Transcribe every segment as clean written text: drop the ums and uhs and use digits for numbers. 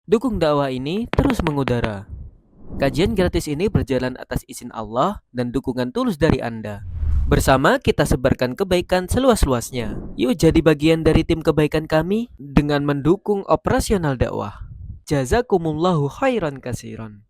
Dukung dakwah ini terus mengudara. Kajian gratis ini berjalan atas izin Allah dan dukungan tulus dari Anda. Bersama kita sebarkan kebaikan seluas-luasnya. Yuk jadi bagian dari tim kebaikan kami dengan mendukung operasional dakwah. Jazakumullahu khairan kasiran.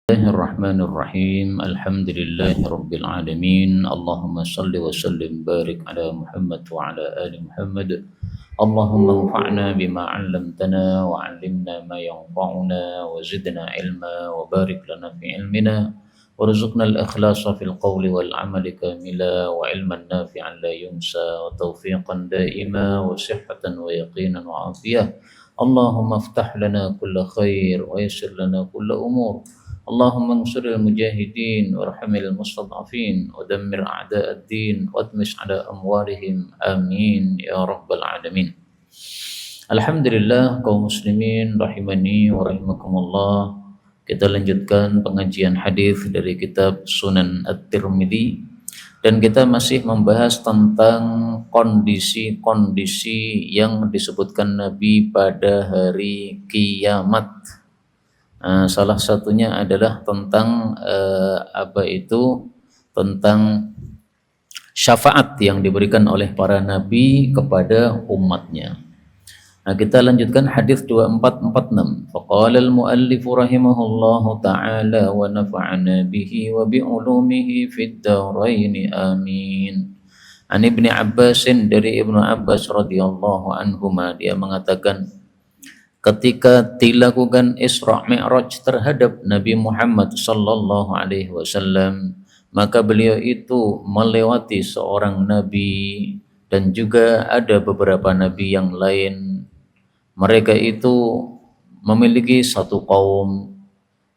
Bismillahirrahmanirrahim. Alhamdulillahi rabbil alamin. Allahumma salli wa sallim barik ala Muhammad wa ala ali Muhammad. Allahumma anfa'na bima 'allamtana wa 'allimna ma yanfa'una wa zidna ilma wa barik lana fi ilmina warzuqna al-ikhlasa fil qawli wal 'amali kamila wa ilman nafi'an la yunsa wa tawfiqan daima wa sihhatan wa yaqinan wa afiyah. Allahumma iftah lana kulla khair wa yassir lana kulla umur. اللهم انصر المجاهدين وارحم المستضعفين ودمر أعداء الدين واطمس على أموالهم آمين يا رب العالمين. Alhamdulillah kaum muslimin rahimani wa rahimakumullah. Kita lanjutkan pengajian hadis dari kitab Sunan At-Tirmidzi dan kita masih membahas tentang kondisi-kondisi yang disebutkan Nabi pada hari kiamat. Salah satunya adalah tentang tentang syafaat yang diberikan oleh para nabi kepada umatnya. Nah, kita lanjutkan hadis 2446. Faqala al-muallif rahimahullahu taala wa nafa'ana bihi wa bi ulumihi fid dharain amin. An Ibnu Abbas, dari Ibnu Abbas radhiyallahu anhuma, dia mengatakan ketika dilakukan Isra Mi'raj terhadap Nabi Muhammad sallallahu alaihi wasallam, maka beliau itu melewati seorang nabi dan juga ada beberapa nabi yang lain. Mereka itu memiliki satu kaum.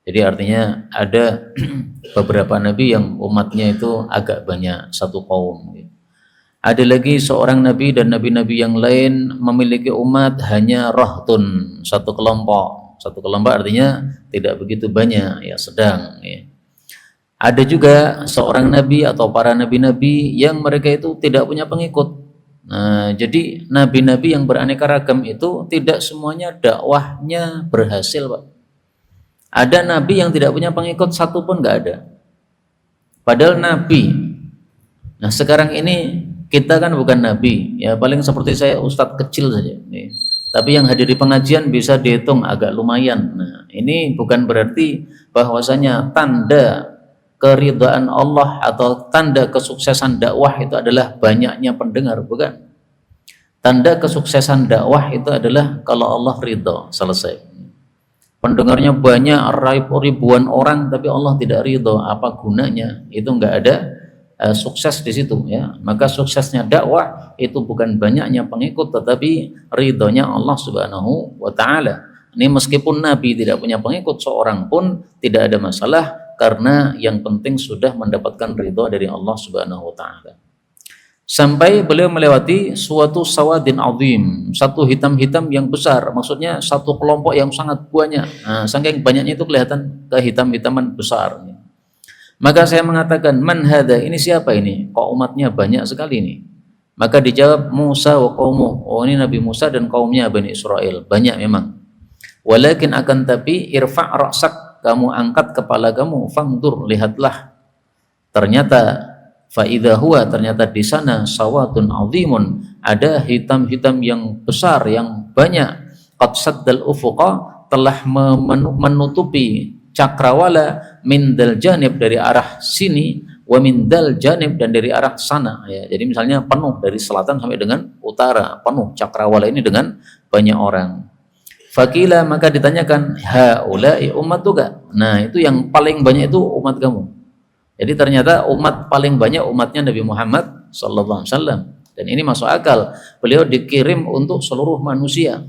Jadi artinya ada beberapa nabi yang umatnya itu agak banyak, satu kaum. Ada lagi seorang nabi dan nabi-nabi yang lain memiliki umat hanya rahtun, satu kelompok. Satu kelompok artinya tidak begitu banyak, ya sedang. Ya. Ada juga seorang nabi atau para nabi-nabi yang mereka itu tidak punya pengikut. Nah, jadi nabi-nabi yang beraneka ragam itu tidak semuanya dakwahnya berhasil, Pak. Ada nabi yang tidak punya pengikut satu pun nggak ada. Padahal nabi. Nah, sekarang ini kita kan bukan nabi, ya paling seperti saya ustadz kecil saja. Nih. Tapi yang hadir di pengajian bisa dihitung agak lumayan. Nah, ini bukan berarti bahwasanya tanda keridhaan Allah atau tanda kesuksesan dakwah itu adalah banyaknya pendengar, bukan. Tanda kesuksesan dakwah itu adalah kalau Allah ridho, selesai. Pendengarnya banyak, ribuan orang, tapi Allah tidak ridho, apa gunanya? Itu enggak ada sukses di situ, ya. Maka suksesnya dakwah itu bukan banyaknya pengikut, tetapi ridhonya Allah Subhanahu wa taala. Ini meskipun Nabi tidak punya pengikut seorang pun tidak ada masalah, karena yang penting sudah mendapatkan ridho dari Allah Subhanahu wa taala. Sampai beliau melewati suatu sawadin azim, satu hitam-hitam yang besar, maksudnya satu kelompok yang sangat banyak. Nah, saking banyaknya itu kelihatan kehitam-hitaman besar. Maka saya mengatakan, man hadha, ini siapa ini? Kok umatnya banyak sekali ini? Maka dijawab, Musa wa qaumuh. Oh, ini Nabi Musa dan kaumnya Bani Israel. Banyak memang. Walakin akan tapi irfa' ra'sak, kamu angkat kepala kamu, fangdur, lihatlah. Ternyata fa'idha huwa, ternyata di sana sawatun azimun, ada hitam-hitam yang besar, yang banyak. Qad saddal ufuqa, telah menutupi cakrawala min dal janib, dari arah sini, wa min dal janib, dan dari arah sana, ya. Jadi misalnya penuh dari selatan sampai dengan utara, penuh cakrawala ini dengan banyak orang. Fakila, maka ditanyakan, haula'i ummatuka. Nah, itu yang paling banyak itu umat kamu. Jadi ternyata umat paling banyak umatnya Nabi Muhammad sallallahu alaihi wasallam. Dan ini masuk akal. Beliau dikirim untuk seluruh manusia.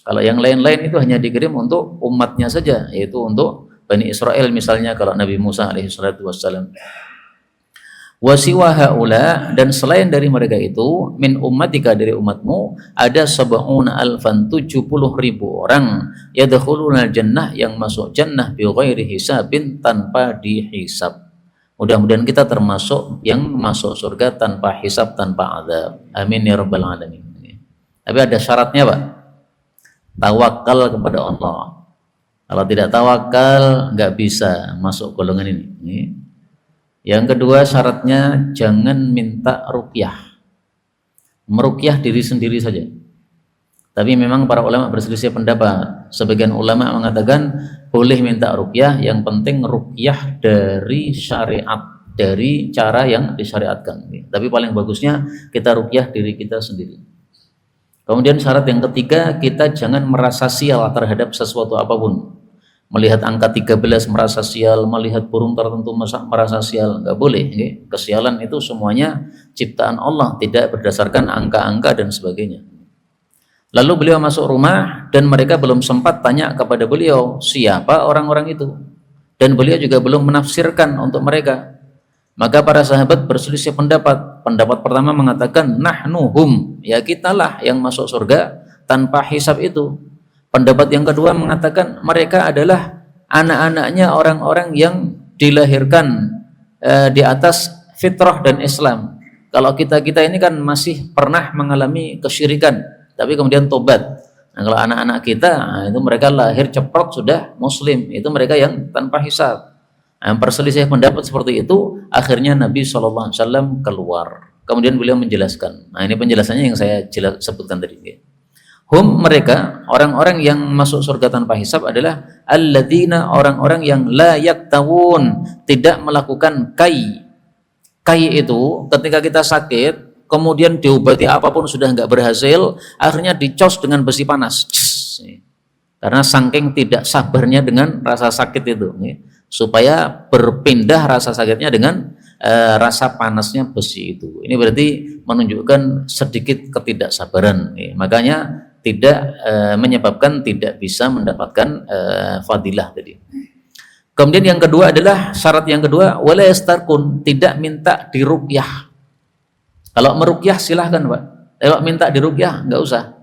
Kalau yang lain-lain itu hanya dikirim untuk umatnya saja, yaitu untuk Bani Israel misalnya, kalau Nabi Musa alaihi salatu wassalam. Wasiwa haula, dan selain dari mereka itu, min ummatika, dari umatmu, ada sab'una alfan, 70.000 orang, yadkhuluna jannah, yang masuk jannah bi ghairi hisabin, tanpa dihisab. Mudah-mudahan kita termasuk yang masuk surga tanpa hisab, tanpa azab. Amin ya rabbal alamin. Tapi ada syaratnya, Pak. tawakal kepada Allah. Kalau tidak tawakal nggak bisa masuk golongan ini. Yang kedua syaratnya jangan minta ruqyah, meruqyah diri sendiri saja. Tapi memang para ulama berselisih pendapat. Sebagian ulama mengatakan boleh minta ruqyah, yang penting ruqyah dari syariat, dari cara yang disyariatkan. Tapi paling bagusnya kita ruqyah diri kita sendiri. Kemudian syarat yang ketiga, kita jangan merasa sial terhadap sesuatu apapun. Melihat angka 13 merasa sial, melihat burung tertentu merasa sial, nggak boleh. Kesialan itu semuanya ciptaan Allah, tidak berdasarkan angka-angka dan sebagainya. Lalu beliau masuk rumah dan mereka belum sempat tanya kepada beliau siapa orang-orang itu, dan beliau juga belum menafsirkan untuk mereka. Maka para sahabat berselisih pendapat. Pendapat pertama mengatakan nahnuhum, ya kitalah yang masuk surga tanpa hisab itu. Pendapat yang kedua mengatakan mereka adalah anak-anaknya orang-orang yang dilahirkan di atas fitrah dan Islam. Kalau kita ini kan masih pernah mengalami kesyirikan, tapi kemudian tobat. Nah, kalau anak-anak kita, itu mereka lahir ceprot sudah muslim, itu mereka yang tanpa hisab. Nah, perselisih pendapat seperti itu, akhirnya Nabi SAW keluar. Kemudian beliau menjelaskan. Nah, ini penjelasannya yang saya sebutkan tadi. Hum, mereka orang-orang yang masuk surga tanpa hisab adalah alladzina, orang-orang yang la yaktawun, tidak melakukan kai. Kai itu ketika kita sakit, kemudian diobati apapun sudah nggak berhasil, akhirnya dicos dengan besi panas. Karena saking tidak sabarnya dengan rasa sakit itu, supaya berpindah rasa sakitnya dengan rasa panasnya besi itu. Ini berarti menunjukkan sedikit ketidaksabaran. Makanya tidak menyebabkan tidak bisa mendapatkan fadilah tadi. Kemudian yang kedua adalah syarat yang kedua, wala yastarkun, tidak minta diruqyah. Kalau meruqyah silahkan Pak. Kalau minta diruqyah nggak usah.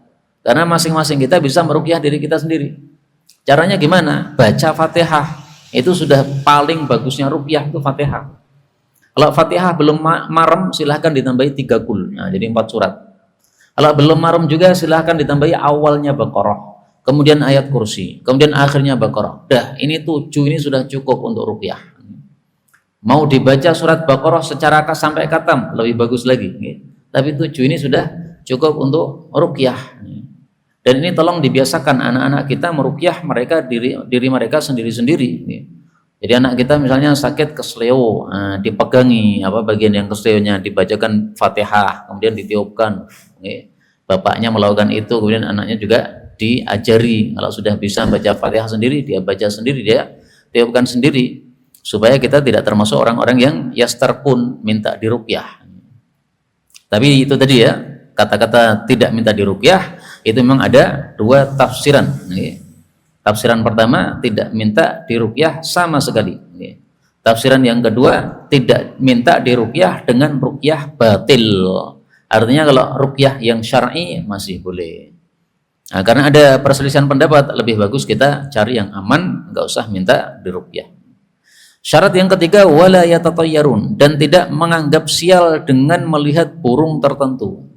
Karena masing-masing kita bisa meruqyah diri kita sendiri. Caranya gimana? Baca Fatihah. Itu sudah paling bagusnya ruqyah itu Fatihah. Kalau Fatihah belum marem silahkan ditambahi 3 kul. Nah, jadi 4 surat. Kalau belum marem juga silahkan ditambahi awalnya Baqarah, kemudian ayat kursi, kemudian akhirnya Baqarah. Dah, ini 7 ini sudah cukup untuk ruqyah. Mau dibaca surat Baqarah secara sampai khatam lebih bagus lagi. Tapi 7 ini sudah cukup untuk ruqyah. Dan ini tolong dibiasakan anak-anak kita meruqyah mereka diri mereka sendiri-sendiri. Jadi anak kita misalnya sakit kesleo, dipegangi bagian yang kesleonya, dibacakan Fatihah, kemudian ditiupkan. Bapaknya melakukan itu, kemudian anaknya juga diajari. Kalau sudah bisa baca Fatihah sendiri, dia baca sendiri, dia tiupkan sendiri, supaya kita tidak termasuk orang-orang yang yastarkun, minta diruqyah. Tapi itu tadi ya, kata-kata tidak minta diruqyah itu memang ada 2 tafsiran. Tafsiran pertama, tidak minta diruqyah sama sekali. Tafsiran yang kedua, tidak minta diruqyah dengan ruqyah batil. Artinya kalau ruqyah yang syar'i masih boleh. Nah, karena ada perselisihan pendapat, lebih bagus kita cari yang aman, nggak usah minta diruqyah. Syarat yang ketiga, wala yatatayyarun, dan tidak menganggap sial dengan melihat burung tertentu.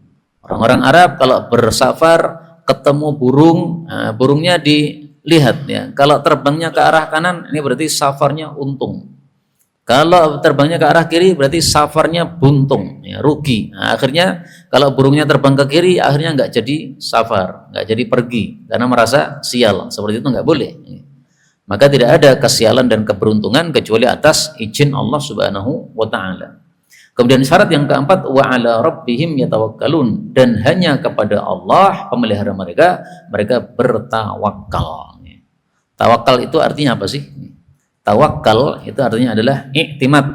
Orang-orang Arab kalau bersafar ketemu burung, burungnya dilihat ya. Kalau terbangnya ke arah kanan, ini berarti safarnya untung. Kalau terbangnya ke arah kiri, berarti safarnya buntung, ya, rugi. Nah, akhirnya kalau burungnya terbang ke kiri, akhirnya nggak jadi safar, nggak jadi pergi, karena merasa sial. Seperti itu nggak boleh. Maka tidak ada kesialan dan keberuntungan kecuali atas izin Allah Subhanahu wa Ta'ala. Kemudian syarat yang keempat, wa ala rabbihim yatawakkalun, dan hanya kepada Allah pemelihara mereka bertawakal. Tawakal itu artinya apa sih? Tawakal itu artinya adalah i'timad.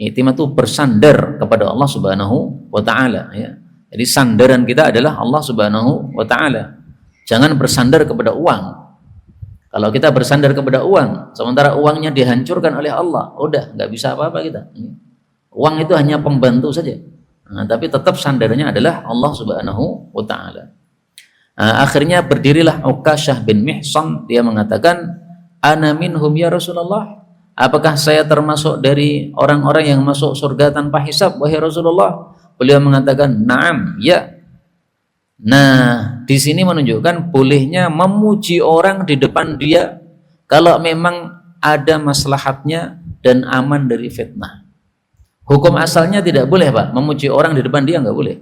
I'timad itu bersandar kepada Allah Subhanahu wa Ta'ala ya. Jadi sandaran kita adalah Allah Subhanahu wa Ta'ala. Jangan bersandar kepada uang. Kalau kita bersandar kepada uang, sementara uangnya dihancurkan oleh Allah, udah nggak bisa apa-apa kita. Uang itu hanya pembantu saja. Nah, tapi tetap sandarannya adalah Allah Subhanahu wa Ta'ala. Nah, akhirnya berdirilah Uqasyah bin Mihsan, dia mengatakan, ana minhum ya Rasulullah, apakah saya termasuk dari orang-orang yang masuk surga tanpa hisab wahai Rasulullah? Beliau mengatakan, na'am, ya. Nah, di sini menunjukkan bolehnya memuji orang di depan dia kalau memang ada maslahatnya dan aman dari fitnah. Hukum asalnya tidak boleh, Pak, memuji orang di depan dia nggak boleh.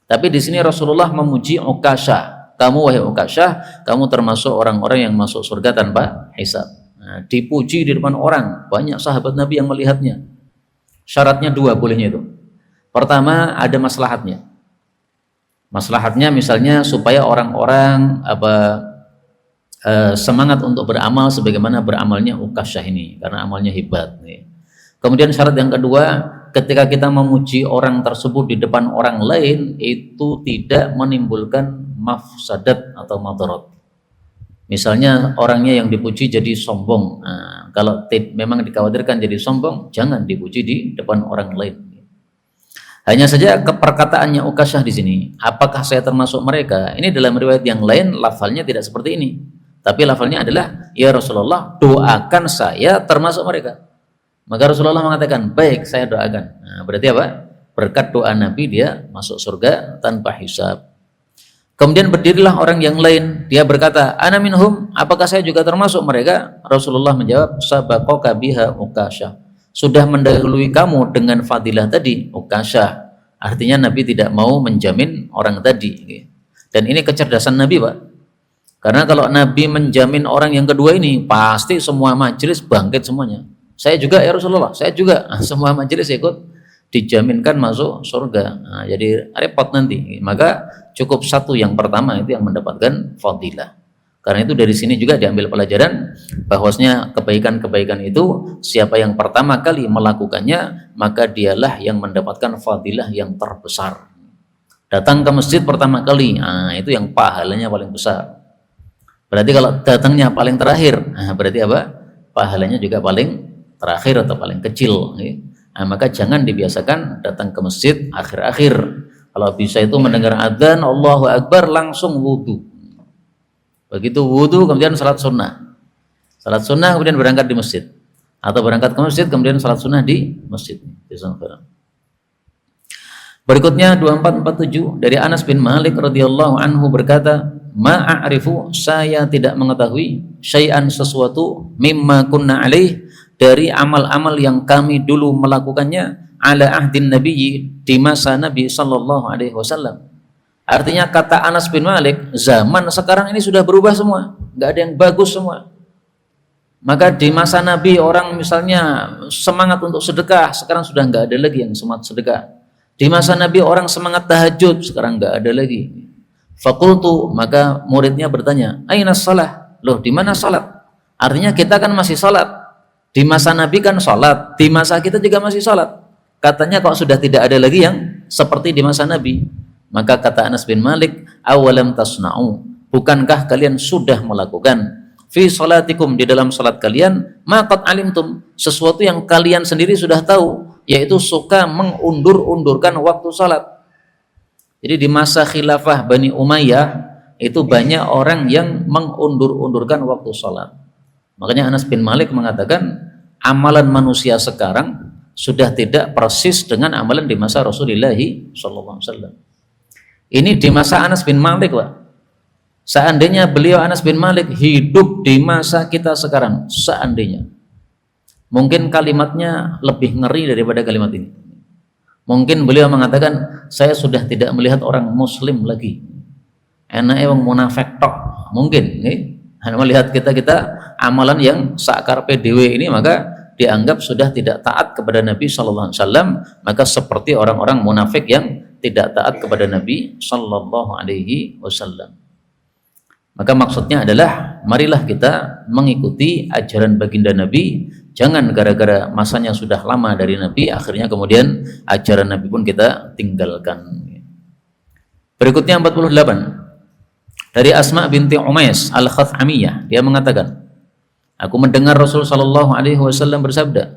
Tapi di sini Rasulullah memuji Ukasyah. Kamu wahai Ukasyah, kamu termasuk orang-orang yang masuk surga tanpa hisab. Nah, dipuji di depan orang, banyak sahabat Nabi yang melihatnya. Syaratnya dua bolehnya itu. Pertama, ada maslahatnya. Maslahatnya misalnya supaya orang-orang semangat untuk beramal sebagaimana beramalnya Ukasyah ini, karena amalnya hebat nih. Kemudian syarat yang kedua, ketika kita memuji orang tersebut di depan orang lain, itu tidak menimbulkan mafsadat atau madarat. Misalnya orangnya yang dipuji jadi sombong. Nah, kalau memang dikhawatirkan jadi sombong, jangan dipuji di depan orang lain. Hanya saja perkataannya Ukasyah di sini, apakah saya termasuk mereka? Ini dalam riwayat yang lain lafalnya tidak seperti ini. Tapi lafalnya adalah, ya Rasulullah, doakan saya termasuk mereka. Maka Rasulullah mengatakan, baik, saya doakan. Nah, berarti apa? Berkat doa Nabi dia masuk surga tanpa hisab. Kemudian berdirilah orang yang lain, dia berkata, ana minhum, apakah saya juga termasuk mereka? Rasulullah menjawab, sabaqaka biha Ukasyah. Sudah mendahului kamu dengan fadilah tadi, Ukasyah. Artinya Nabi tidak mau menjamin orang tadi. Dan ini kecerdasan Nabi, Pak. Karena kalau Nabi menjamin orang yang kedua ini, pasti semua majelis bangkit semuanya. Saya juga ya Rasulullah, saya juga. Semua majelis ikut dijaminkan masuk surga. Nah, jadi repot nanti. Maka cukup satu yang pertama itu yang mendapatkan fadilah. Karena itu dari sini juga diambil pelajaran bahwasanya kebaikan-kebaikan itu siapa yang pertama kali melakukannya, maka dialah yang mendapatkan fadilah yang terbesar. Datang ke masjid pertama kali, nah itu yang pahalanya paling besar. Berarti kalau datangnya paling terakhir, nah berarti apa? Pahalanya juga paling terakhir atau paling kecil. Nah, maka jangan dibiasakan datang ke masjid akhir-akhir. Kalau bisa itu mendengar adzan Allahu Akbar langsung wudu. Begitu wudu kemudian salat sunnah. Salat sunnah kemudian berangkat di masjid. Atau berangkat ke masjid kemudian salat sunnah di masjid. Berikutnya 2447 dari Anas bin Malik radhiyallahu anhu berkata, ma'arifu, saya tidak mengetahui syai'an sesuatu mimma kunna alaih, dari amal-amal yang kami dulu melakukannya ala ahdin nabiyyi, di masa Nabi sallallahu alaihi wasallam. Artinya kata Anas bin Malik, zaman sekarang ini sudah berubah semua, nggak ada yang bagus semua. Maka di masa Nabi orang misalnya semangat untuk sedekah, sekarang sudah nggak ada lagi yang semangat sedekah. Di masa Nabi orang semangat tahajud, sekarang nggak ada lagi. Fakultu, maka muridnya bertanya, aina salah? Loh, di mana salat? Artinya kita kan masih salat. Di masa Nabi kan salat, di masa kita juga masih salat. Katanya kok sudah tidak ada lagi yang seperti di masa Nabi. Maka kata Anas bin Malik, awalam tasna'u, bukankah kalian sudah melakukan fi salatikum, di dalam salat kalian, maqad alimtum, sesuatu yang kalian sendiri sudah tahu, yaitu suka mengundur-undurkan waktu salat. Jadi di masa khilafah Bani Umayyah itu banyak orang yang mengundur-undurkan waktu salat. Makanya Anas bin Malik mengatakan amalan manusia sekarang sudah tidak persis dengan amalan di masa Rasulullah SAW. Ini di masa Anas bin Malik, Pak. Seandainya beliau Anas bin Malik hidup di masa kita sekarang, seandainya, mungkin kalimatnya lebih ngeri daripada kalimat ini. Mungkin beliau mengatakan, saya sudah tidak melihat orang muslim lagi, enaknya wong munafik tok. Mungkin hanya melihat kita amalan yang sakar PDW ini, maka dianggap sudah tidak taat kepada Nabi SAW, maka seperti orang-orang munafik yang tidak taat kepada Nabi SAW. Maka maksudnya adalah marilah kita mengikuti ajaran baginda Nabi. Jangan gara-gara masanya sudah lama dari Nabi, akhirnya kemudian ajaran Nabi pun kita tinggalkan. Berikutnya 48 dari Asma binti Umais Al-Khathamiyah, dia mengatakan, aku mendengar Rasul sallallahu alaihi wasallam bersabda,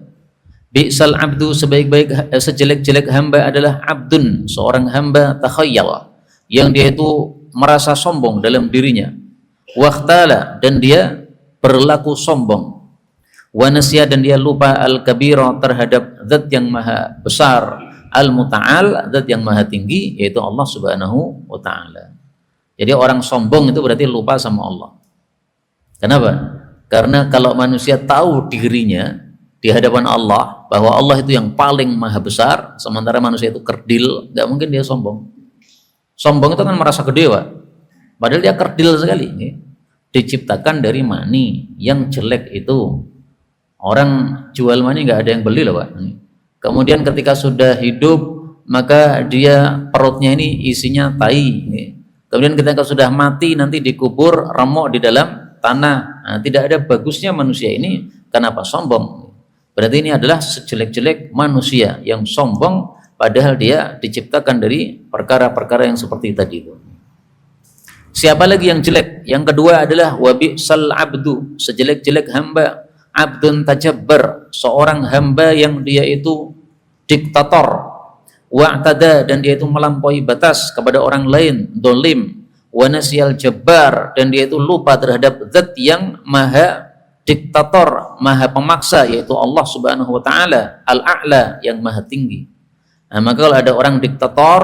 bi'sal abdu, sejelek-jelek hamba adalah abdun, seorang hamba takhayyal, yang dia itu merasa sombong dalam dirinya, waqtala, dan dia berlaku sombong, wa nasya, dan dia lupa al-kabira, terhadap zat yang maha besar, al-muta'al, zat yang maha tinggi, yaitu Allah subhanahu wa ta'ala. Jadi orang sombong itu berarti lupa sama Allah. Kenapa? Karena kalau manusia tahu dirinya di hadapan Allah bahwa Allah itu yang paling maha besar, sementara manusia itu kerdil, nggak mungkin dia sombong. Sombong itu kan merasa gede, Pak. Padahal dia kerdil sekali. Diciptakan dari mani yang jelek itu. Orang jual mani nggak ada yang beli loh, Pak. Kemudian ketika sudah hidup, maka dia perutnya ini isinya tai. Kemudian ketika sudah mati nanti dikubur remuk di dalam tanah. Nah, tidak ada bagusnya manusia ini. Kenapa sombong? Berarti ini adalah sejelek-jelek manusia yang sombong, padahal dia diciptakan dari perkara-perkara yang seperti tadi itu. Siapa lagi yang jelek? Yang kedua adalah wabi'sal abdu, sejelek-jelek hamba. Abdun tajabbar, seorang hamba yang dia itu diktator. Wa'tada, dan dia itu melampaui batas kepada orang lain, dolim. Wa nasyal jabbar, dan dia itu lupa terhadap zat yang maha diktator, maha pemaksa, yaitu Allah Subhanahu wa taala, al-a'la, yang maha tinggi. Nah, maka kalau ada orang diktator,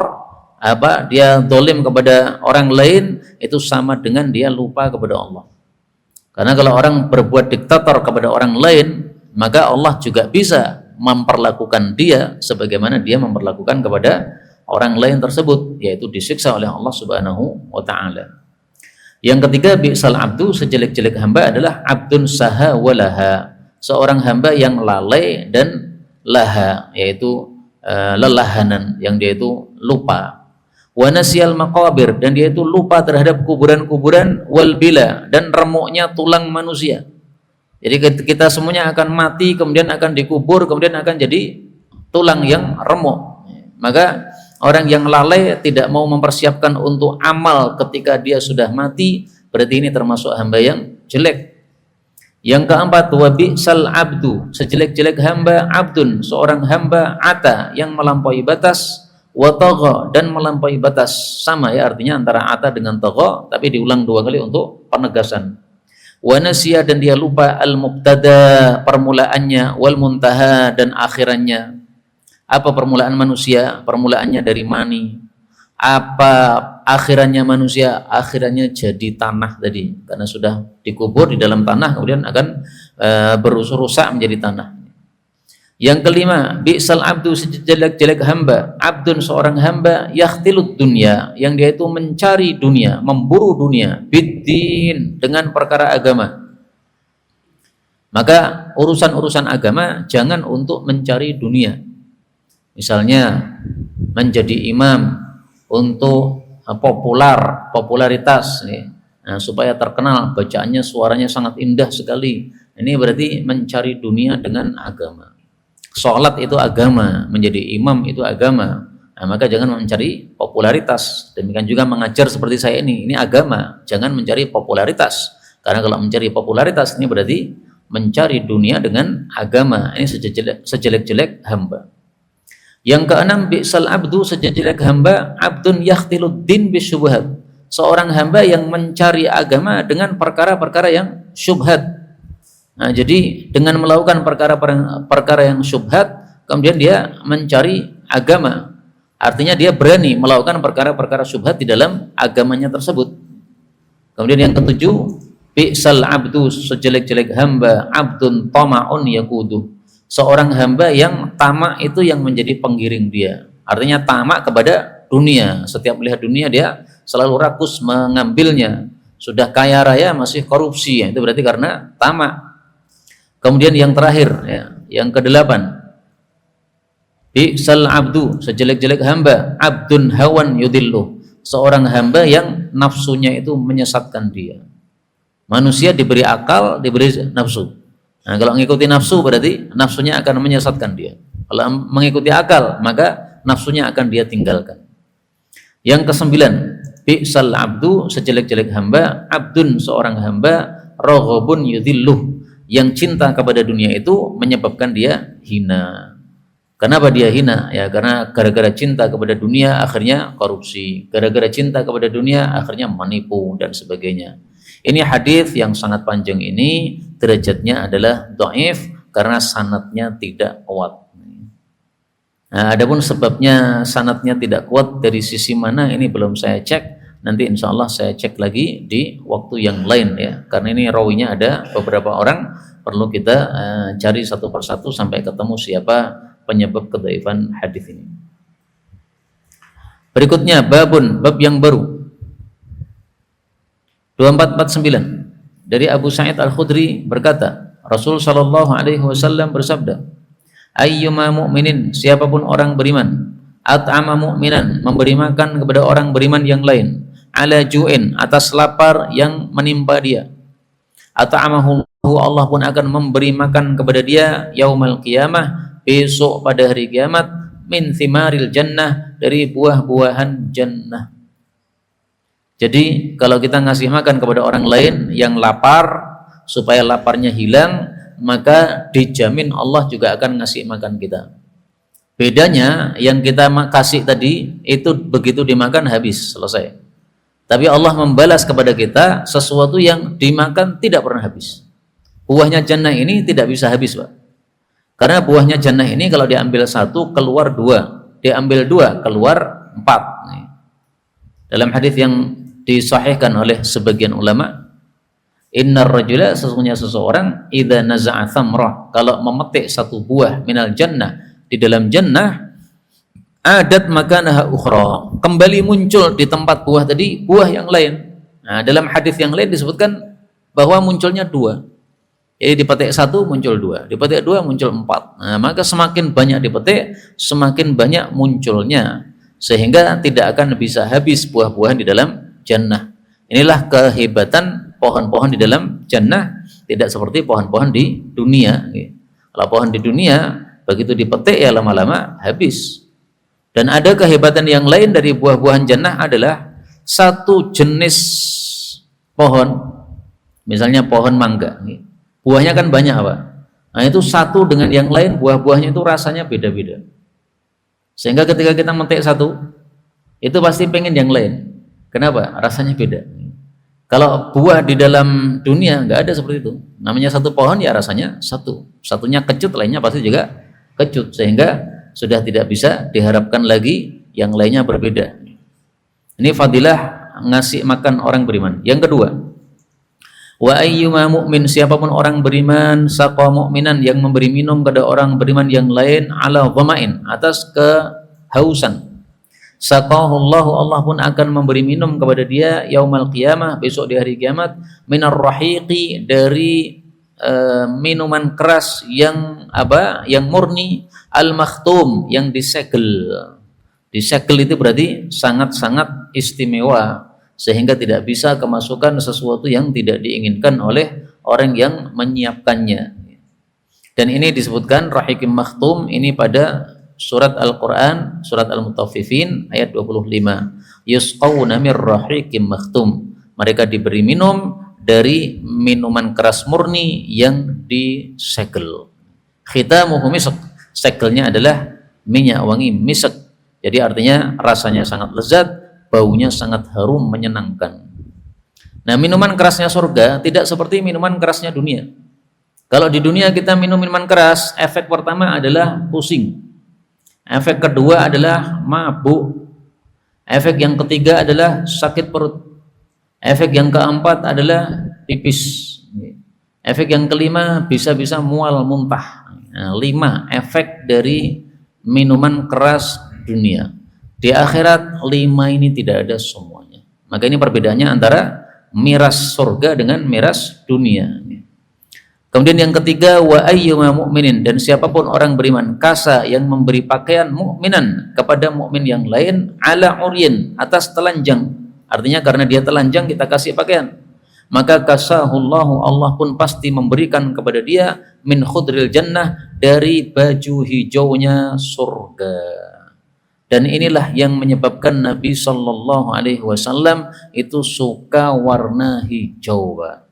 dia dolim kepada orang lain, itu sama dengan dia lupa kepada Allah. Karena kalau orang berbuat diktator kepada orang lain, maka Allah juga bisa memperlakukan dia sebagaimana dia memperlakukan kepada orang lain tersebut, yaitu disiksa oleh Allah Subhanahu wa taala. Yang ketiga, bi'sal abdu, sejelek-jelek hamba adalah abdun saha walaha, seorang hamba yang lalai dan laha, yaitu lelahanan, yang dia itu lupa. Wa nasyal maqabir, dan dia itu lupa terhadap kuburan-kuburan, wal bila, dan remuknya tulang manusia. Jadi kita semuanya akan mati, kemudian akan dikubur, kemudian akan jadi tulang yang remuk. Maka orang yang lalai tidak mau mempersiapkan untuk amal ketika dia sudah mati, berarti ini termasuk hamba yang jelek. Yang keempat, wabi'sal abdu, sejelek-jelek hamba, abdun, seorang hamba, ata, yang melampaui batas, watagha, dan melampaui batas. Sama ya artinya antara ata dengan tagha, tapi diulang dua kali untuk penegasan. Wa nasiya, dan dia lupa, al-mubtada, permulaannya, wal muntaha, dan akhirannya. Apa permulaan manusia? Permulaannya dari mani. Apa akhirannya manusia? Akhirannya jadi tanah tadi, karena sudah dikubur di dalam tanah, kemudian akan berusak menjadi tanah. Yang kelima, bi'sal abdu, sejelek-jelek hamba, abdun, seorang hamba, yakhtilut dunya, yang dia itu mencari dunia, memburu dunia, biddin, dengan perkara agama. Maka urusan-urusan agama jangan untuk mencari dunia. Misalnya menjadi imam untuk popularitas, nah, supaya terkenal, bacaannya, suaranya sangat indah sekali. Ini berarti mencari dunia dengan agama. Sholat itu agama, menjadi imam itu agama. Nah, maka jangan mencari popularitas. Demikian juga mengajar seperti saya ini agama. Jangan mencari popularitas. Karena kalau mencari popularitas ini berarti mencari dunia dengan agama. Ini sejelek-jelek hamba. Yang keenam, bi'sal abdu, sejelek hamba, abdun yakhtilud din bisyubhat, seorang hamba yang mencari agama dengan perkara-perkara yang syubhat. Nah, jadi dengan melakukan perkara yang syubhat, kemudian dia mencari agama. Artinya dia berani melakukan perkara-perkara syubhat di dalam agamanya tersebut. Kemudian yang ketujuh, bi'sal abdu, sejelek-jelek hamba, abdun tama'un yakudu, seorang hamba yang tamak itu yang menjadi penggiring dia. Artinya tamak kepada dunia. Setiap melihat dunia dia selalu rakus mengambilnya. Sudah kaya raya masih korupsi, itu berarti karena tamak. Kemudian yang terakhir, yang kedelapan, bi'sal abdu, sejelek-jelek hamba, abdun hawan yudilluh, seorang hamba yang nafsunya itu menyesatkan dia. Manusia diberi akal, diberi nafsu. Nah, kalau mengikuti nafsu berarti nafsunya akan menyesatkan dia. Kalau mengikuti akal, maka nafsunya akan dia tinggalkan. Yang kesembilan, bi'sal abdu, sejelek-jelek hamba, abdun, seorang hamba, raghabun yudhilluh, yang cinta kepada dunia itu menyebabkan dia hina. Kenapa dia hina? Ya karena gara-gara cinta kepada dunia akhirnya korupsi, gara-gara cinta kepada dunia akhirnya menipu dan sebagainya. Ini hadis yang sangat panjang ini, derajatnya adalah dhaif karena sanadnya tidak kuat. Nah, adapun sebabnya sanadnya tidak kuat dari sisi mana ini belum saya cek, Nanti insya Allah saya cek lagi di waktu yang lain ya, karena ini rawinya ada beberapa orang, perlu kita cari satu persatu sampai ketemu siapa penyebab kedhaifan hadis ini. Berikutnya bab yang baru 2449 dari Abu Sa'id Al-Khudri berkata, Rasul sallallahu alaihi wasallam bersabda, ayyuma mu'minin, siapapun orang beriman, at'ama mu'minan, memberi makan kepada orang beriman yang lain, ala ju'in, atas lapar yang menimpa dia, at'amahu, Allah pun akan memberi makan kepada dia yaumal qiyamah, besok pada hari kiamat, min thimaril jannah, dari buah-buahan jannah. Jadi kalau kita ngasih makan kepada orang lain yang lapar supaya laparnya hilang, maka dijamin Allah juga akan ngasih makan kita. Bedanya yang kita kasih tadi itu begitu dimakan habis, selesai. Tapi Allah membalas kepada kita sesuatu yang dimakan tidak pernah habis. Buahnya jannah ini tidak bisa habis, Pak. Karena buahnya jannah ini kalau diambil satu keluar dua, diambil dua keluar empat. Dalam hadis yang disahihkan oleh sebagian ulama, innar rajula, sesungguhnya seseorang, idza naza'a thamrah, kalau memetik satu buah minal jannah, di dalam jannah, adat makanaha ukhra, kembali muncul di tempat buah tadi buah yang lain. Nah, dalam hadis yang lain disebutkan bahwa munculnya dua. Jadi dipetik satu muncul dua, dipetik dua muncul empat. Nah, maka semakin banyak dipetik, semakin banyak munculnya, sehingga tidak akan bisa habis buah-buahan di dalam jannah. Inilah kehebatan pohon-pohon di dalam jannah, tidak seperti pohon-pohon di dunia. Kalau pohon di dunia begitu dipetik ya lama-lama habis. Dan ada kehebatan yang lain dari buah-buahan jannah adalah satu jenis pohon, misalnya pohon mangga, buahnya kan banyak, Pak. Nah, itu satu dengan yang lain buah-buahnya itu rasanya beda-beda. Sehingga ketika kita memetik satu, itu pasti pengen yang lain. Kenapa? Rasanya beda. Kalau buah di dalam dunia nggak ada seperti itu. Namanya satu pohon ya rasanya satu. Satunya kecut, lainnya pasti juga kecut. Sehingga sudah tidak bisa diharapkan lagi yang lainnya berbeda. Ini fadilah ngasih makan orang beriman. Yang kedua, wa ayyuma mu'min, siapapun orang beriman, saqa mu'minan, yang memberi minum kepada orang beriman yang lain, ala dhama'in, atas kehausan, saqahullahu, Allah pun akan memberi minum kepada dia yaumal qiyamah, besok di hari kiamat, minar rahiqi, dari minuman keras yang apa? Yang murni, al-makhtum, yang disegel. Disegel itu berarti sangat-sangat istimewa, sehingga tidak bisa kemasukan sesuatu yang tidak diinginkan oleh orang yang menyiapkannya. Dan ini disebutkan rahiqim makhtum ini pada surat Al-Quran, surat Al-Mutaffifin ayat 25. Yusqawna mir rahiqim makhtum, mereka diberi minum dari minuman keras murni yang disegel. Khitamuhu misk, segelnya adalah minyak wangi misk. Jadi artinya rasanya sangat lezat, baunya sangat harum menyenangkan. Nah, minuman kerasnya surga tidak seperti minuman kerasnya dunia. Kalau di dunia kita minum minuman keras, efek pertama adalah pusing, efek kedua adalah mabuk, efek yang ketiga adalah sakit perut, efek yang keempat adalah pipis, efek yang kelima bisa-bisa mual muntah. Nah, 5 efek dari minuman keras dunia. Di akhirat 5 ini tidak ada semuanya. Maka ini perbedaannya antara miras surga dengan miras dunia. Kemudian yang ketiga, wa ayyuma mu'minin, dan siapapun orang beriman, kasa, yang memberi pakaian mu'minan kepada mukmin yang lain, ala uryin, atas telanjang. Artinya karena dia telanjang kita kasih pakaian, maka kasahullahu, Allah pun pasti memberikan kepada dia min khudril jannah, dari baju hijaunya surga. Dan inilah yang menyebabkan Nabi Shallallahu Alaihi Wasallam itu suka warna hijau, Pak.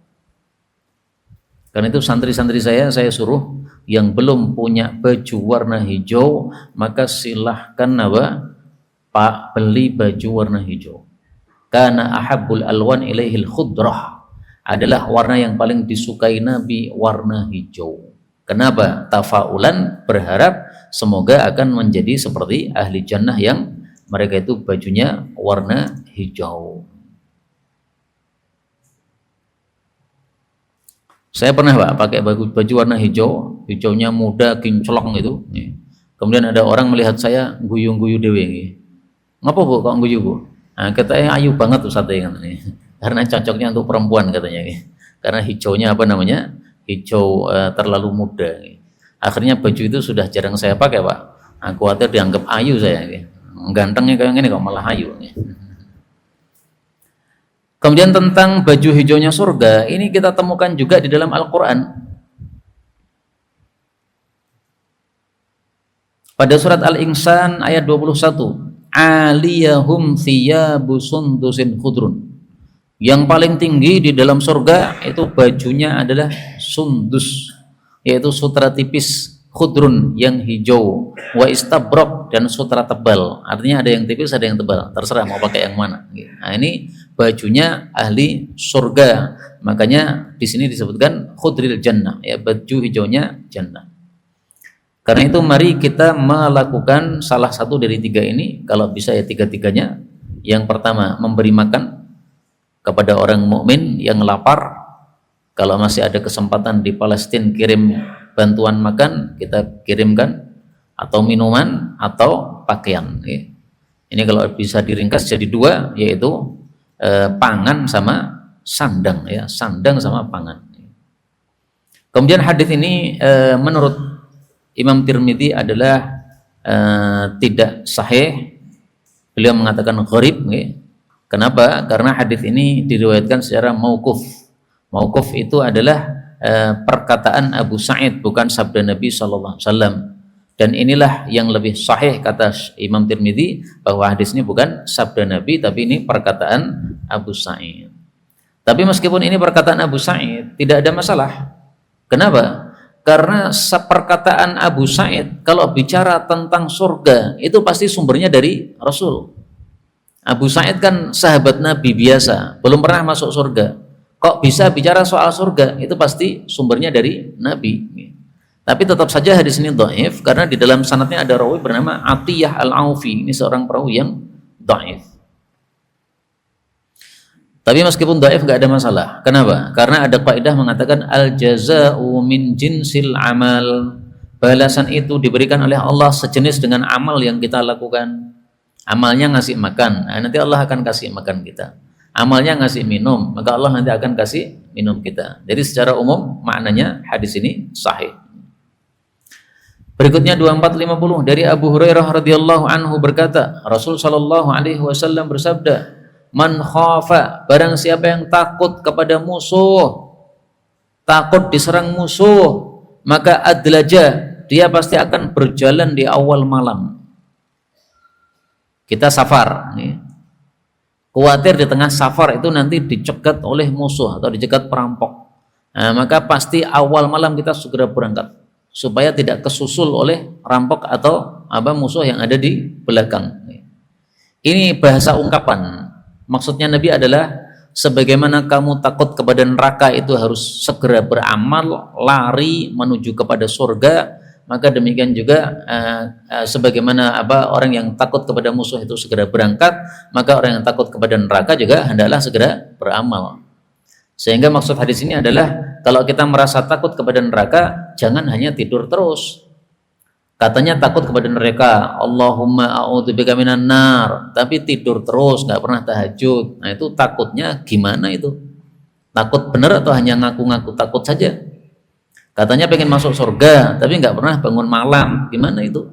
Karena itu santri-santri saya suruh yang belum punya baju warna hijau, maka silahkan Pak beli baju warna hijau. Karena ahabbul alwan ilaihil khudrah, adalah warna yang paling disukai Nabi, warna hijau. Kenapa? Tafaulan, berharap semoga akan menjadi seperti ahli jannah yang mereka itu bajunya warna hijau. Saya pernah Pak pakai baju warna hijau, hijaunya muda, kinclong itu. Kemudian ada orang melihat saya guyu-guyu dewe. Ngapa Bu kok guyu Bu? Nah, katanya ayu banget Ustaz katanya. Karena cocoknya untuk perempuan katanya. Karena hijaunya apa namanya? Hijau terlalu muda. Akhirnya baju itu sudah jarang saya pakai Pak. Aku khawatir dianggap ayu saya. Gantengnya kayak gini kok malah ayu. Kemudian tentang baju hijaunya surga, ini kita temukan juga di dalam Al-Quran. Pada surat Al-Insan ayat 21, aliyahum thiyabu sundusin khudrun. Yang paling tinggi di dalam surga itu bajunya adalah sundus, yaitu sutra tipis, khudrun yang hijau, wa istabrok dan sutra tebal. Artinya ada yang tipis, ada yang tebal. Terserah mau pakai yang mana. Nah, ini bajunya ahli surga. Makanya di sini disebutkan khudril jannah, ya, baju hijaunya jannah. Karena itu mari kita melakukan salah satu dari tiga ini, kalau bisa ya tiga-tiganya. Yang pertama, memberi makan kepada orang mukmin yang lapar. Kalau masih ada kesempatan di Palestina kirim bantuan makan, kita kirimkan, atau minuman atau pakaian. Ini kalau bisa diringkas jadi dua, yaitu pangan sama sandang, ya, sandang sama pangan. Kemudian hadis ini menurut Imam Tirmidzi adalah tidak sahih. Beliau mengatakan gharib. Kenapa? Karena hadis ini diriwayatkan secara mauquf. Mauquf itu adalah perkataan Abu Sa'id, bukan sabda Nabi SAW. Dan inilah yang lebih sahih kata Imam Tirmidzi, bahwa hadis ini bukan sabda Nabi, tapi ini perkataan Abu Sa'id. Tapi meskipun ini perkataan Abu Sa'id, tidak ada masalah. Kenapa? Karena perkataan Abu Sa'id kalau bicara tentang surga itu pasti sumbernya dari Rasul. Abu Sa'id kan sahabat Nabi biasa, belum pernah masuk surga. Kok bisa bicara soal surga? Itu pasti sumbernya dari Nabi. Tapi tetap saja hadis ini dhaif karena di dalam sanadnya ada rawi bernama Atiyah Al-Aufi. Ini seorang perawi yang dhaif. Tapi meskipun dhaif nggak ada masalah. Kenapa? Karena ada kaidah mengatakan al-jaza'u min jinsil amal. Balasan itu diberikan oleh Allah sejenis dengan amal yang kita lakukan. Amalnya ngasih makan, nah, nanti Allah akan kasih makan kita. Amalnya ngasih minum, maka Allah nanti akan kasih minum kita. Jadi secara umum maknanya hadis ini sahih. Berikutnya 2450 dari Abu Hurairah radhiyallahu anhu berkata, Rasul sallallahu alaihi wasallam bersabda, "Man khafa, barang siapa yang takut kepada musuh, takut diserang musuh, maka adlaja, dia pasti akan berjalan di awal malam." Kita safar, khawatir di tengah safar itu nanti dicegat oleh musuh atau dicegat perampok. Nah, maka pasti awal malam kita segera berangkat supaya tidak kesusul oleh rampok atau musuh yang ada di belakang. Ini bahasa ungkapan. Maksudnya Nabi adalah sebagaimana kamu takut kepada neraka itu harus segera beramal, lari menuju kepada surga, maka demikian juga sebagaimana orang yang takut kepada musuh itu segera berangkat, maka orang yang takut kepada neraka juga hendaklah segera beramal. Sehingga maksud hadis ini adalah kalau kita merasa takut kepada neraka, jangan hanya tidur terus. Katanya takut kepada neraka, Allahumma a'udzubika minan nar, tapi tidur terus, nggak pernah tahajud. Nah itu takutnya gimana itu? Takut benar atau hanya ngaku-ngaku takut saja? Katanya pengen masuk surga, tapi nggak pernah bangun malam. Gimana itu?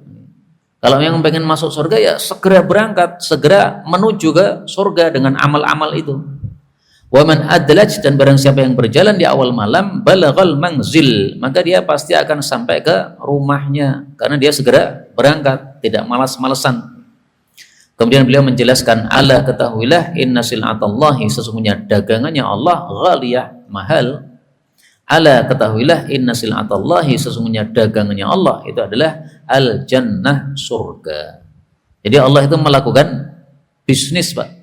Kalau yang pengen masuk surga ya segera berangkat, segera menuju ke surga dengan amal-amal itu. Waman adlaj, dan barang siapa yang berjalan di awal malam, balaghal manzil, maka dia pasti akan sampai ke rumahnya karena dia segera berangkat, tidak malas-malesan. Kemudian beliau menjelaskan, ala ketahuilah inna sil'atallahi, sesungguhnya dagangannya Allah ghaliyah, mahal. Ala ketahuilah inna sil'atallahi, sesungguhnya dagangannya Allah itu adalah al-jannah, surga. Jadi Allah itu melakukan bisnis Pak,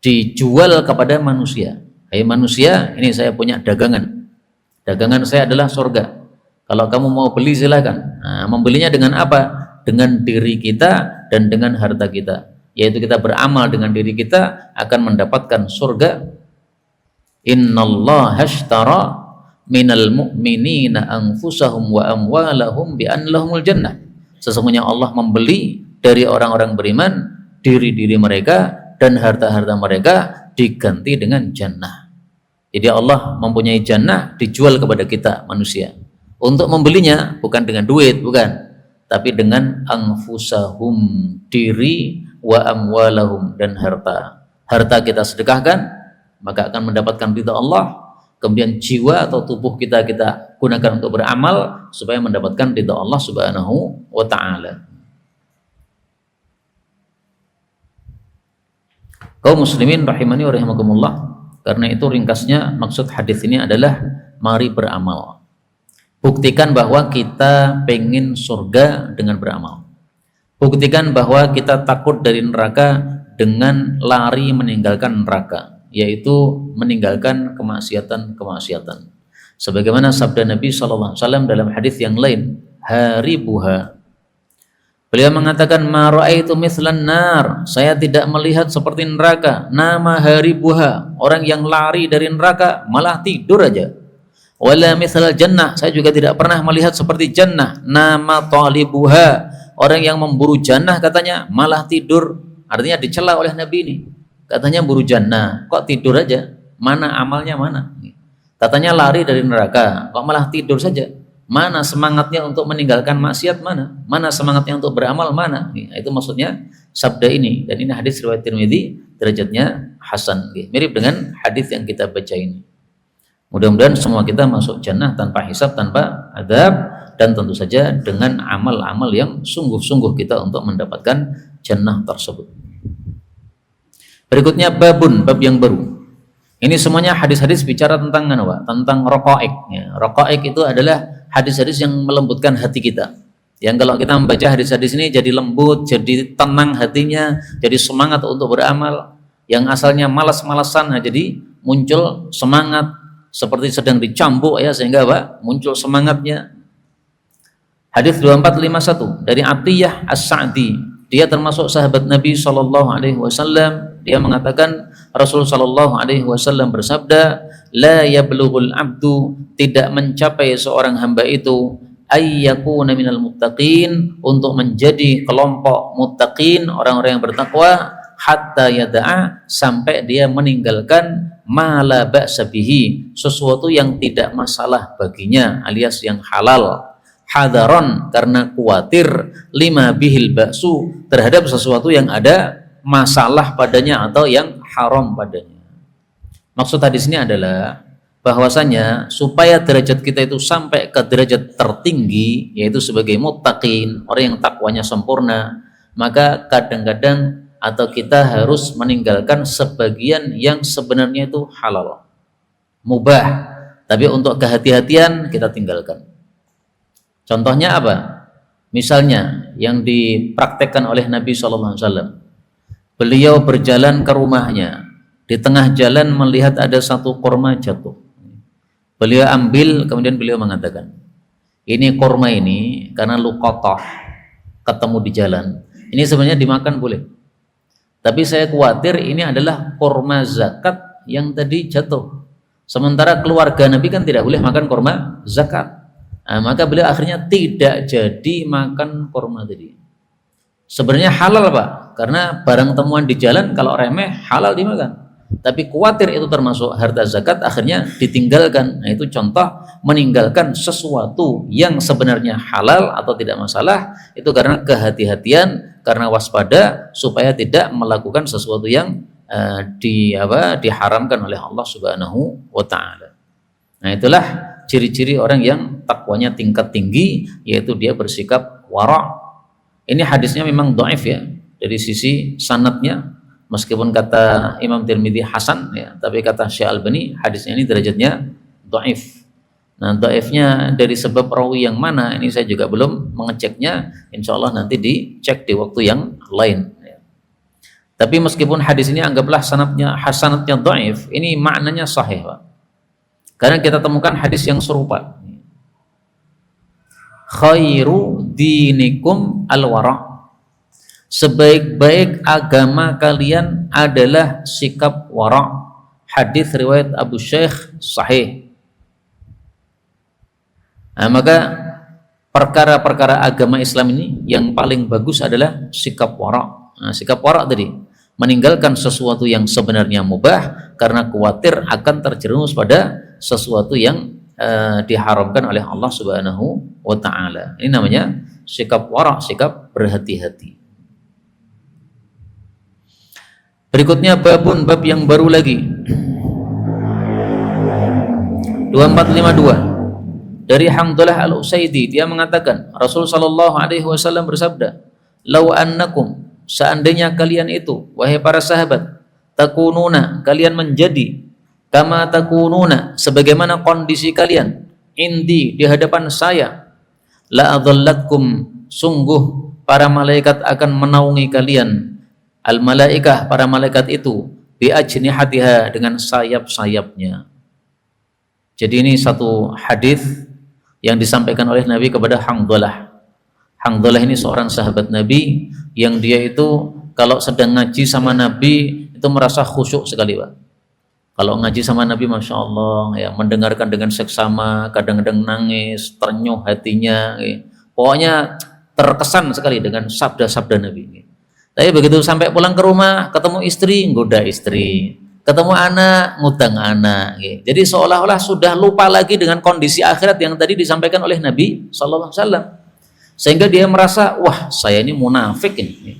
dijual kepada manusia. Hai manusia, ini saya punya dagangan. Dagangan saya adalah surga. Kalau kamu mau beli silakan. Nah, membelinya dengan apa? Dengan diri kita dan dengan harta kita. Yaitu kita beramal dengan diri kita akan mendapatkan surga. Innallaha ashtara minal mu'minina anfusahum wa amwalahum bi an lahumul jannah. Sesungguhnya Allah membeli dari orang-orang beriman diri-diri mereka dan harta-harta mereka diganti dengan jannah. Jadi Allah mempunyai jannah dijual kepada kita manusia. Untuk membelinya bukan dengan duit, bukan, tapi dengan anfusahum, diri, wa amwalahum, dan harta. Harta kita sedekahkan, maka akan mendapatkan ridha Allah. Kemudian jiwa atau tubuh kita gunakan untuk beramal supaya mendapatkan ridha Allah Subhanahu wa ta'ala. Kaum muslimin rahimani wa rahimakumullah, karena itu ringkasnya maksud hadis ini adalah mari beramal. Buktikan bahwa kita pengen surga dengan beramal. Buktikan bahwa kita takut dari neraka dengan lari meninggalkan neraka, yaitu meninggalkan kemaksiatan-kemaksiatan. Sebagaimana sabda Nabi SAW dalam hadis yang lain, haribuha. Beliau mengatakan, ma ra'aitu mithlan nar, saya tidak melihat seperti neraka. Nama haribuha, orang yang lari dari neraka malah tidur aja. Wala mithlal jannah, saya juga tidak pernah melihat seperti jannah. Nama talibuha, orang yang memburu jannah katanya malah tidur. Artinya dicela oleh Nabi ini. Katanya buru jannah, kok tidur aja? Mana amalnya mana? Katanya lari dari neraka, kok malah tidur saja? Mana semangatnya untuk meninggalkan maksiat, mana? Mana semangatnya untuk beramal, mana? Itu maksudnya sabda ini. Dan ini hadis riwayat Tirmidzi, derajatnya hasan. Mirip dengan hadis yang kita baca ini. Mudah-mudahan semua kita masuk jannah tanpa hisab, tanpa adab, dan tentu saja dengan amal-amal yang sungguh-sungguh kita untuk mendapatkan jannah tersebut. Berikutnya babun, bab yang baru. Ini semuanya hadis-hadis bicara tentang apa? Tentang raqaiq. Ya, raqaiq itu adalah hadis-hadis yang melembutkan hati kita. Yang kalau kita membaca hadis-hadis ini jadi lembut, jadi tenang hatinya, jadi semangat untuk beramal. Yang asalnya malas-malasan, jadi muncul semangat seperti sedang dicambuk ya, sehingga apa? Muncul semangatnya. Hadis 2451 dari Atiyah As-Sa'di. Dia termasuk sahabat Nabi SAW. Dia mengatakan Rasul SAW bersabda, la yablughul abdu, tidak mencapai seorang hamba itu ayyakuna minal muttaqin, untuk menjadi kelompok muttaqin, orang-orang yang bertakwa, hatta yada'a, sampai dia meninggalkan ma la ba'sa bihi, sesuatu yang tidak masalah baginya, alias yang halal. Hadaron, karena khawatir, lima bihil ba'su, terhadap sesuatu yang ada masalah padanya atau yang haram padanya. Maksud hadis ini adalah bahwasanya supaya derajat kita itu sampai ke derajat tertinggi, yaitu sebagai muttaqin, orang yang takwanya sempurna, maka kadang-kadang atau kita harus meninggalkan sebagian yang sebenarnya itu halal, mubah, tapi untuk kehati-hatian kita tinggalkan. Contohnya apa? Misalnya yang dipraktekkan oleh Nabi SAW. Beliau berjalan ke rumahnya, di tengah jalan melihat ada satu kurma jatuh. Beliau ambil, kemudian beliau mengatakan, ini kurma ini karena luqatah, ketemu di jalan, ini sebenarnya dimakan boleh, tapi saya khawatir ini adalah kurma zakat yang tadi jatuh. Sementara keluarga Nabi kan tidak boleh makan kurma zakat. Nah, maka beliau akhirnya tidak jadi makan kurma tadi. Sebenarnya halal Pak, karena barang temuan di jalan kalau remeh halal dimakan. Tapi khawatir itu termasuk harta zakat, akhirnya ditinggalkan. Nah, itu contoh meninggalkan sesuatu yang sebenarnya halal atau tidak masalah, itu karena kehati-hatian, karena waspada supaya tidak melakukan sesuatu yang diharamkan oleh Allah Subhanahu wa ta'ala. Nah, itulah ciri-ciri orang yang takwanya tingkat tinggi, yaitu dia bersikap wara'. Ini hadisnya memang dhaif ya, dari sisi sanadnya, meskipun kata Imam Tirmidzi hasan ya, tapi kata Syekh Albani hadisnya ini derajatnya dhaif. Nah, dhaifnya dari sebab rawi yang mana ini saya juga belum mengeceknya, insyaallah nanti dicek di waktu yang lain ya. Tapi meskipun hadis ini anggaplah sanadnya dhaif, ini maknanya sahih Pak. Karena kita temukan hadis yang serupa. Khairu dinikum al-wara'. Sebaik-baik agama kalian adalah sikap wara'. Hadis riwayat Abu Syekh sahih. Nah, maka perkara-perkara agama Islam ini yang paling bagus adalah sikap wara'. Nah, sikap wara' tadi meninggalkan sesuatu yang sebenarnya mubah karena khawatir akan terjerumus pada sesuatu yang diharamkan oleh Allah Subhanahu wa taala. Ini namanya sikap wara', sikap berhati-hati. Berikutnya bab yang baru lagi. 2452 dari Hamdalah Al-Usaidi, dia mengatakan Rasul sallallahu alaihi wasallam bersabda, "Lau annakum, seandainya kalian itu wahai para sahabat, takununa, kalian menjadi kama takununa, sebagaimana kondisi kalian indi, di hadapan saya, la adhallatkum, sungguh para malaikat akan menaungi kalian, al malaikah, para malaikat itu, bi ajnihatiha, dengan sayap-sayapnya." Jadi ini satu hadis yang disampaikan oleh Nabi kepada Hamdalah. Hamdalah ini seorang sahabat Nabi yang dia itu kalau sedang ngaji sama Nabi itu merasa khusyuk sekali, Pak. Kalau ngaji sama Nabi, Masya Allah, ya, mendengarkan dengan seksama, kadang-kadang nangis, ternyuh hatinya, ya. Pokoknya terkesan sekali dengan sabda-sabda Nabi. Tapi begitu sampai pulang ke rumah, ketemu istri, nggoda istri, ketemu anak, ngutang anak. Jadi seolah-olah sudah lupa lagi dengan kondisi akhirat yang tadi disampaikan oleh Nabi Sallallahu Alaihi Wasallam. Sehingga dia merasa, wah, saya ini munafik ini.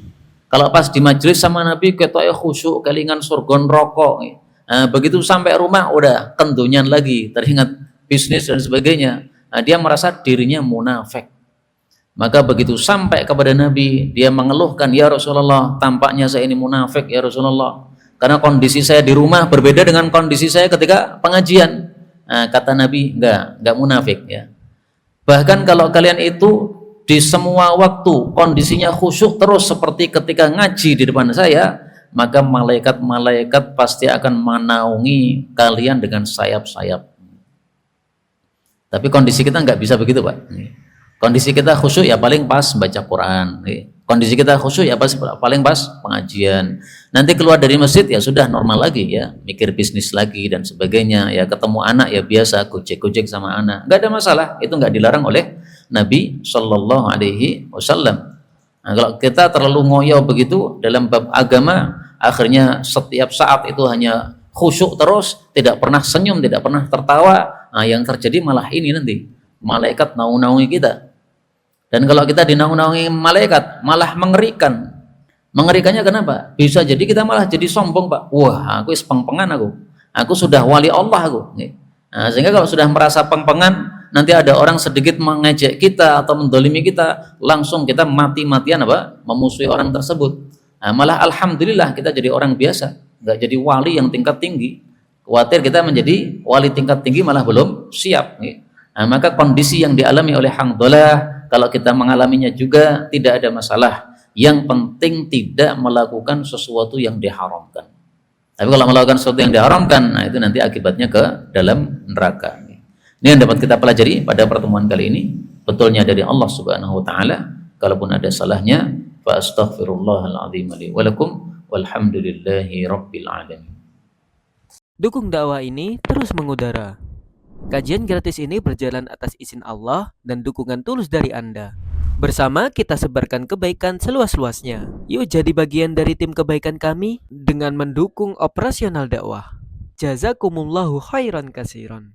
Kalau pas di majelis sama Nabi, ketoknya khusyuk, kelingan surga neraka. Nah, begitu sampai rumah, udah kendunyan lagi, teringat bisnis dan sebagainya. Nah, dia merasa dirinya munafik. Maka begitu sampai kepada Nabi, dia mengeluhkan, "Ya Rasulullah, tampaknya saya ini munafik, ya Rasulullah. Karena kondisi saya di rumah berbeda dengan kondisi saya ketika pengajian." Nah, kata Nabi, enggak munafik ya. Bahkan kalau kalian itu di semua waktu kondisinya khusyuk terus seperti ketika ngaji di depan saya, maka malaikat-malaikat pasti akan menaungi kalian dengan sayap-sayap. Tapi kondisi kita enggak bisa begitu, Pak. Kondisi kita khusyuk ya paling pas baca Quran. Kondisi kita khusyuk ya paling pas pengajian. Nanti keluar dari masjid ya sudah normal lagi ya, mikir bisnis lagi dan sebagainya. Ya ketemu anak ya biasa, gojek-gojek sama anak. Enggak ada masalah, itu enggak dilarang oleh Nabi Shallallahu Alaihi Wasallam. Nah, kalau kita terlalu ngoyo begitu dalam bab agama, akhirnya setiap saat itu hanya khusyuk terus, tidak pernah senyum, tidak pernah tertawa. Nah, yang terjadi malah ini nanti malaikat naung-naungi kita. Dan kalau kita dinaung-naungi malaikat, malah mengerikan. Mengerikannya kenapa? Bisa jadi kita malah jadi sombong, Pak. Wah, aku peng-pengan aku. Aku sudah wali Allah aku. Nah, sehingga kalau sudah merasa peng-pengan, nanti ada orang sedikit mengejek kita atau mendolimi kita, langsung kita mati-matian apa? Memusuhi orang tersebut. Nah, malah alhamdulillah kita jadi orang biasa, nggak jadi wali yang tingkat tinggi. Khawatir kita menjadi wali tingkat tinggi malah belum siap. Nah, maka kondisi yang dialami oleh Hamdalah, kalau kita mengalaminya juga tidak ada masalah. Yang penting tidak melakukan sesuatu yang diharamkan. Tapi kalau melakukan sesuatu yang diharamkan, nah itu nanti akibatnya ke dalam neraka. Ini yang dapat kita pelajari pada pertemuan kali ini. Betulnya dari Allah Subhanahu wa taala. Kalaupun ada salahnya, fa astaghfirullahal azim li wa lakum walhamdulillahi rabbil alamin. Dukung dakwah ini terus mengudara. Kajian gratis ini berjalan atas izin Allah dan dukungan tulus dari Anda. Bersama kita sebarkan kebaikan seluas-luasnya. Yuk jadi bagian dari tim kebaikan kami dengan mendukung operasional dakwah. Jazakumullahu khairan katsiran.